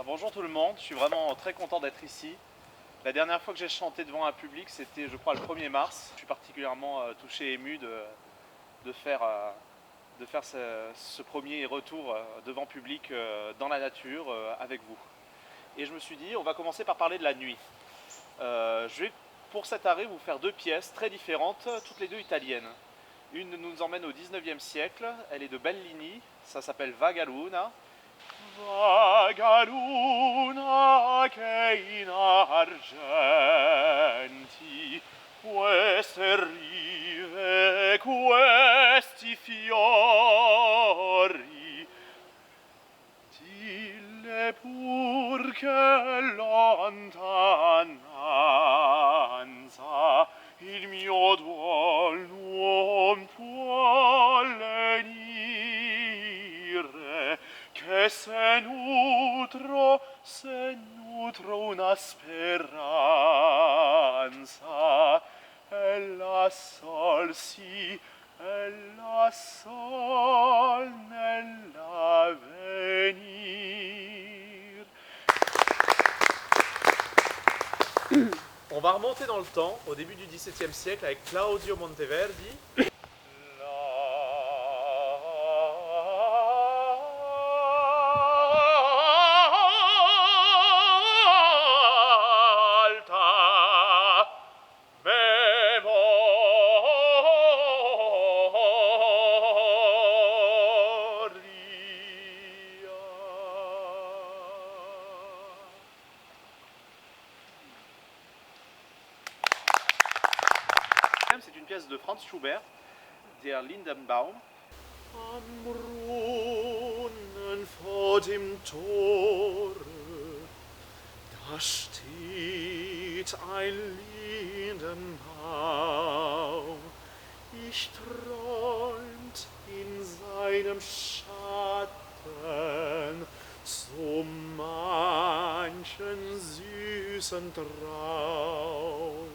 Bonjour tout le monde, je suis vraiment très content d'être ici. La dernière fois que j'ai chanté devant un public, c'était je crois le 1er mars. Je suis particulièrement touché et ému de faire, ce premier retour devant public dans la nature avec vous. Et je me suis dit, on va commencer par parler de la nuit. Je vais pour cet arrêt vous faire deux pièces très différentes, toutes les deux italiennes. Une nous emmène au 19e siècle, elle est de Bellini, ça s'appelle Vaga Luna. Vaga luna che in argenti queste rive, questi fiori, dille pur che lontananza il mio duol non può lenire, che se nutro una speranza, e la sol sì, e la sol nell'avvenir. On va remonter dans le temps, au début du XVIIe siècle, avec Claudio Monteverdi. C'est une pièce de Franz Schubert, Der Lindenbaum. Am Brunnen vor dem Tore, da steht ein Lindenbaum. Ich träumt in seinem Schatten so manchen süßen Traum.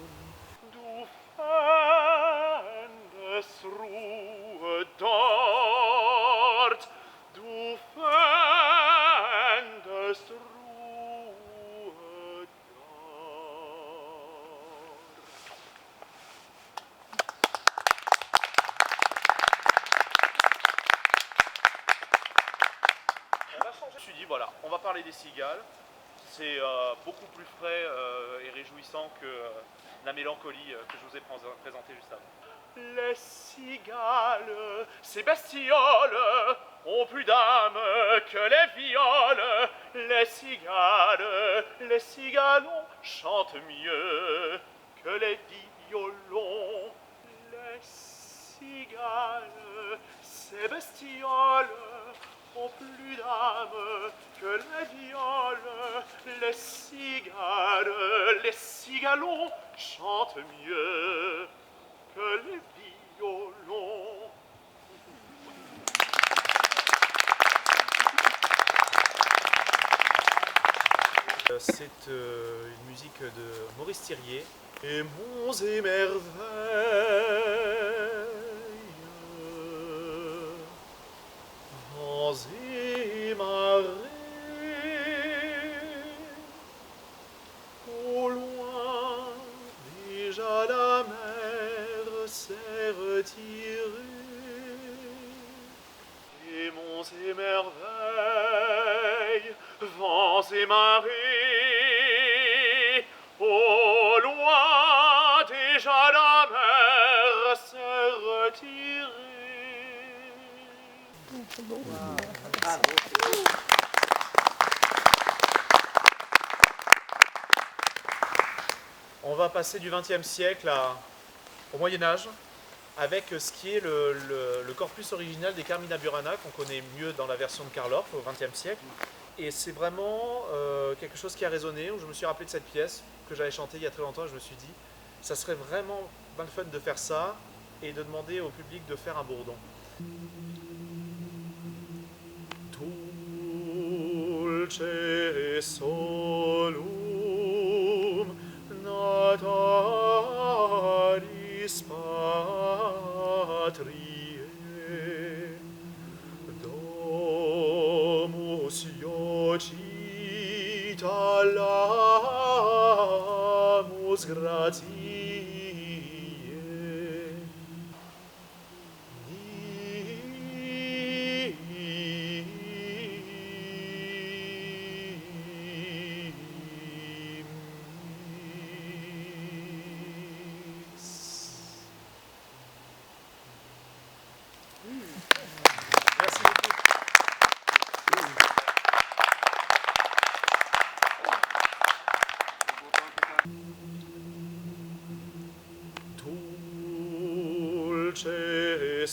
Du fändest Ruhe dort, du fändest Ruhe dort. On va changer. Je me suis dit, voilà, on va parler des cigales. C'est beaucoup plus frais et réjouissant que la mélancolie que je vous ai présentée juste avant. Les cigales, ces bestioles, ont plus d'âme que les viols. Les cigalons chantent mieux que les violons. Les cigales, ces bestioles, ont plus d'âme que les viols. Les cigalons chantent mieux que les violons. C'est une musique de Maurice Thiriet. Et monts et merveilles, vents et marées, au loin déjà la mer s'est retirée. Et monts et merveilles, vents et marées, au loin déjà la mer s'est retirée. On va passer du XXe siècle au Moyen-Âge avec ce qui est le corpus original des Carmina Burana qu'on connaît mieux dans la version de Karl Orff au XXe siècle. Et c'est vraiment quelque chose qui a résonné, où je me suis rappelé de cette pièce que j'avais chantée il y a très longtemps et je me suis dit ça serait vraiment pas le fun de faire ça et de demander au public de faire un bourdon. Dulce solum natalis patriae, domus ioci acclamus gratiae. Merci beaucoup. Dulce